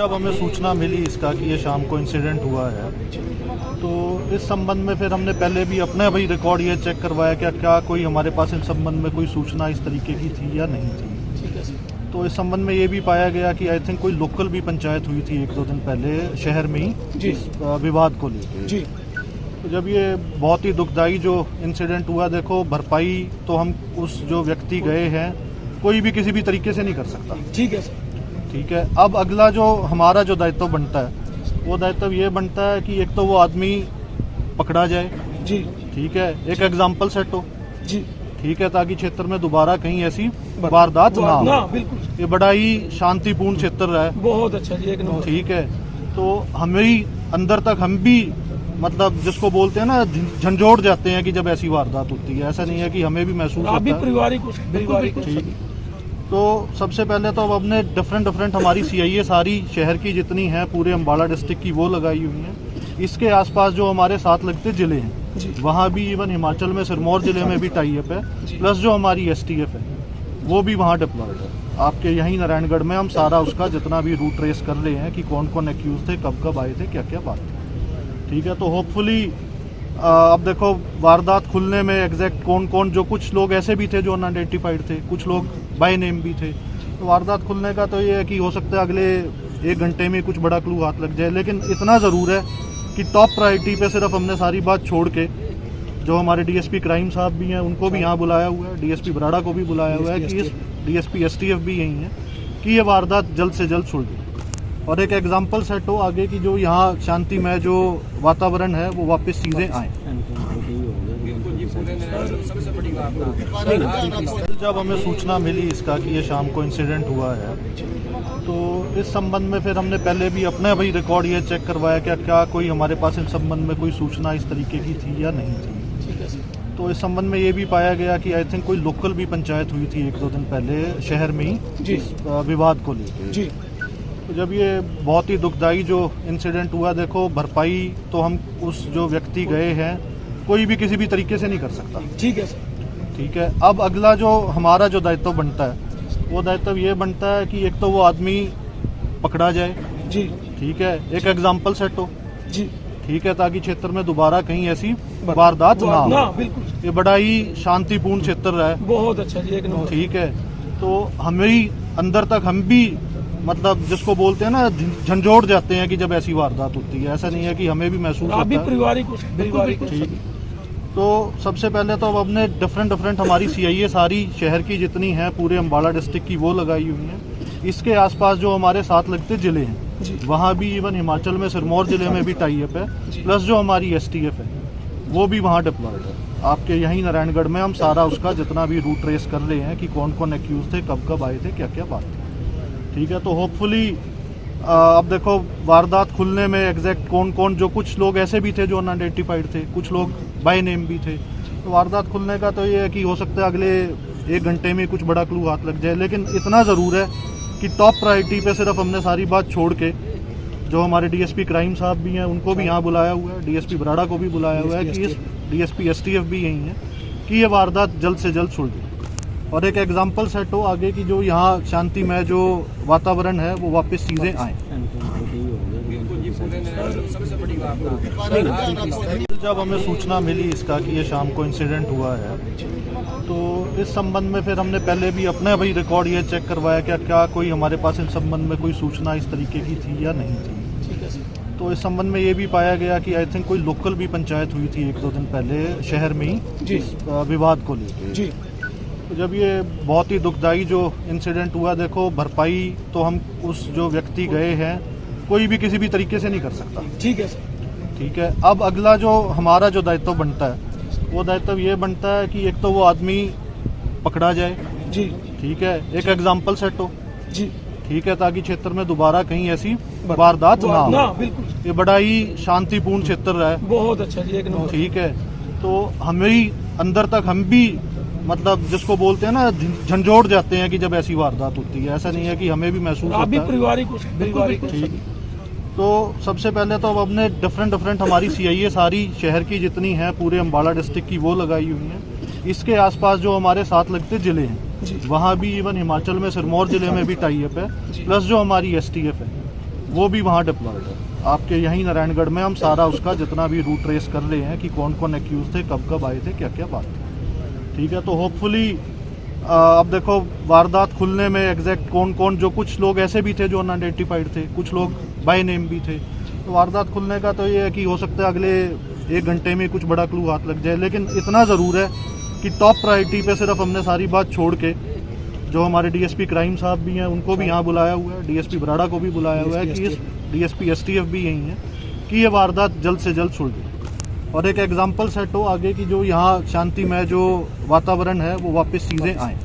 जब हमें सूचना मिली इसका कि ये शाम को इंसिडेंट हुआ है, तो इस संबंध में फिर हमने पहले भी अपने भाई रिकॉर्ड ये चेक करवाया कि क्या कोई हमारे पास इस संबंध में कोई सूचना इस तरीके की थी या नहीं थी। तो इस संबंध में ये भी पाया गया कि आई थिंक कोई लोकल भी पंचायत हुई थी 1-2 दिन पहले शहर में ही इस विवाद को लेकर। तो जब ये बहुत ही दुखदाई जो इंसिडेंट हुआ, देखो भरपाई तो हम उस जो व्यक्ति गए हैं कोई भी किसी भी तरीके से नहीं कर सकता। ठीक है सर, ठीक है। अब अगला जो हमारा जो दायित्व बनता है वो दायित्व ये बनता है कि एक तो वो आदमी पकड़ा जाए जी, ठीक है, एक एग्जाम्पल सेट हो जी, ठीक है, ताकि क्षेत्र में दोबारा कहीं ऐसी वारदात ना हो। बिल्कुल, ये बड़ा ही शांतिपूर्ण क्षेत्र रहा है, बहुत अच्छा जी, एक नंबर। ठीक है। तो हमें ही अंदर तक हम भी मतलब जिसको बोलते हैं ना झंझोड़ जाते हैं कि जब ऐसी वारदात होती है, ऐसा नहीं है कि हमें भी महसूस आप भी होता है। पारिवारिक ठीक। तो सबसे पहले तो अब हमने डिफरेंट हमारी सीआईए सारी शहर की जितनी है पूरे अम्बाला डिस्ट्रिक्ट की वो लगाई हुई है। इसके आसपास जो हमारे साथ लगते जिले हैं वहाँ भी, इवन हिमाचल में सिरमौर जिले में भी टाई अप है, प्लस जो हमारी एसटीएफ है वो भी वहाँ डिप्लॉयड है। आपके यहीं नारायणगढ़ में हम सारा उसका जितना भी रूट ट्रेस कर रहे हैं कि कौन कौन एक्यूज थे, कब कब आए थे, क्या क्या बात थी। ठीक है। तो होपफुली अब देखो वारदात खुलने में एग्जैक्ट कौन कौन, जो कुछ लोग ऐसे भी थे जो अनआइडेंटिफाइड थे, कुछ लोग बाय नेम भी थे। तो वारदात खुलने का तो ये है कि हो सकता है अगले 1 घंटे में कुछ बड़ा क्लू हाथ लग जाए, लेकिन इतना ज़रूर है कि टॉप प्रायोरिटी पे सिर्फ हमने सारी बात छोड़ के जो हमारे डीएसपी क्राइम साहब भी हैं उनको भी यहाँ बुलाया हुआ है, डीएसपी बराड़ा को भी बुलाया हुआ है कि इस डीएसपी एसटीएफ भी यही है कि ये वारदात जल्द से जल्द सुलझे और एक एग्जाम्पल सेट हो आगे की, जो यहाँ शांतिमय जो वातावरण है वो वापस चीज़ें आएँ। जब हमें सूचना मिली इसका कि ये शाम को इंसिडेंट हुआ है, तो इस संबंध में फिर हमने पहले भी अपने भाई रिकॉर्ड ये चेक करवाया कि क्या कोई हमारे पास इस संबंध में कोई सूचना इस तरीके की थी या नहीं थी। तो इस संबंध में ये भी पाया गया कि आई थिंक कोई लोकल भी पंचायत हुई थी 1-2 दिन पहले शहर में ही इस विवाद को लेकर। तो जब ये बहुत ही दुखदाई जो इंसिडेंट हुआ, देखो भरपाई तो हम उस जो व्यक्ति गए हैं कोई भी किसी भी तरीके से नहीं कर सकता। ठीक है सर, ठीक है। अब अगला जो हमारा जो दायित्व बनता है वो दायित्व ये बनता है कि एक तो वो आदमी पकड़ा जाए जी, ठीक है, एक एग्जाम्पल सेट हो जी, ठीक है, ताकि क्षेत्र में दोबारा कहीं ऐसी वारदात ना हो। बिल्कुल, ये बड़ा ही शांतिपूर्ण क्षेत्र रहा है, बहुत अच्छा जी, एक नंबर। ठीक है। तो हमें ही अंदर तक हम भी मतलब जिसको बोलते हैं ना झंझोड़ जाते हैं कि जब ऐसी वारदात होती है, ऐसा नहीं है कि हमें भी महसूस आप भी होता है। पारिवारिक। ठीक। तो सबसे पहले तो अब हमने डिफरेंट हमारी सीआईए सारी शहर की जितनी है पूरे अम्बाला डिस्ट्रिक्ट की वो लगाई हुई है। इसके आसपास जो हमारे साथ लगते जिले हैं वहाँ भी, इवन हिमाचल में सिरमौर जिले में भी टाई अप है, प्लस जो हमारी एसटीएफ है वो भी वहाँ डिप्लॉयड है। आपके यहीं नारायणगढ़ में हम सारा उसका जितना भी रूट ट्रेस कर रहे हैं कि कौन कौन एक्यूज थे, कब कब आए थे, क्या क्या बात थी। ठीक है। तो होपफुली अब देखो वारदात खुलने में एग्जैक्ट कौन कौन, जो कुछ लोग ऐसे भी थे जो अनआइडेंटिफाइड थे, कुछ लोग बाय नेम भी थे। तो वारदात खुलने का तो ये है कि हो सकता है अगले 1 घंटे में कुछ बड़ा क्लू हाथ लग जाए, लेकिन इतना ज़रूर है कि टॉप प्रायोरिटी पे सिर्फ हमने सारी बात छोड़ के जो हमारे डीएसपी क्राइम साहब भी हैं उनको भी यहाँ बुलाया हुआ है, डीएसपी बराड़ा को भी बुलाया हुआ है कि इस डीएसपी एसटीएफ भी यही है कि ये वारदात जल्द से जल्द सुलझे और एक एग्जाम्पल सेट हो आगे की, जो यहाँ शांतिमय जो वातावरण है वो वापस चीज़ें आएँ। जब हमें सूचना मिली इसका कि ये शाम को इंसिडेंट हुआ है, तो इस संबंध में फिर हमने पहले भी अपने भाई रिकॉर्ड ये चेक करवाया कि क्या कोई हमारे पास इस संबंध में कोई सूचना इस तरीके की थी या नहीं थी। तो इस संबंध में ये भी पाया गया कि आई थिंक कोई लोकल भी पंचायत हुई थी 1-2 दिन पहले शहर में ही इस विवाद को लेकर। तो जब ये बहुत ही दुखदाई जो इंसिडेंट हुआ, देखो भरपाई तो हम उस जो व्यक्ति गए हैं कोई भी किसी भी तरीके से नहीं कर सकता। ठीक है सर, ठीक है। अब अगला जो हमारा जो दायित्व बनता है वो दायित्व ये बनता है कि एक तो वो आदमी पकड़ा जाए जी, ठीक है, एक एग्जाम्पल सेट हो जी, ठीक है, ताकि क्षेत्र में दोबारा कहीं ऐसी वारदात ना हो। बिल्कुल, ये बड़ा ही शांतिपूर्ण क्षेत्र रहा है, बहुत अच्छा जी, एक नंबर। ठीक है। तो हमें ही अंदर तक हम भी मतलब जिसको बोलते हैं ना झंझोड़ जाते हैं कि जब ऐसी वारदात होती है, ऐसा नहीं है कि हमें भी महसूस आप भी होता है। पारिवारिक। ठीक। तो सबसे पहले तो अब हमने डिफरेंट हमारी सीआईए सारी शहर की जितनी है पूरे अम्बाला डिस्ट्रिक्ट की वो लगाई हुई है। इसके आसपास जो हमारे साथ लगते जिले हैं वहाँ भी, इवन हिमाचल में सिरमौर जिले में भी टाई अप है, प्लस जो हमारी एसटीएफ है वो भी वहाँ डिप्लॉयड है। आपके यहीं नारायणगढ़ में हम सारा उसका जितना भी रूट ट्रेस कर रहे हैं कि कौन कौन एक्यूज थे, कब कब आए थे, क्या क्या बात थी। ठीक है, तो होपफुली अब देखो वारदात खुलने में एग्जैक्ट कौन कौन, जो कुछ लोग ऐसे भी थे जो अनआइडेंटिफाइड थे, कुछ लोग बाय नेम भी थे। तो वारदात खुलने का तो ये है कि हो सकता है अगले 1 घंटे में कुछ बड़ा क्लू हाथ लग जाए, लेकिन इतना ज़रूर है कि टॉप प्रायोरिटी पे सिर्फ हमने सारी बात छोड़ के जो हमारे डीएसपी क्राइम साहब भी हैं उनको भी यहाँ बुलाया हुआ है, डीएसपी बराड़ा को भी बुलाया हुआ है कि इस डीएसपी एसटीएफ भी यही है कि ये वारदात जल्द से जल्द सुलझे और एक एग्जाम्पल सेट हो आगे की, जो यहाँ शांतिमय जो वातावरण है वो वापस चीज़ें आएँ।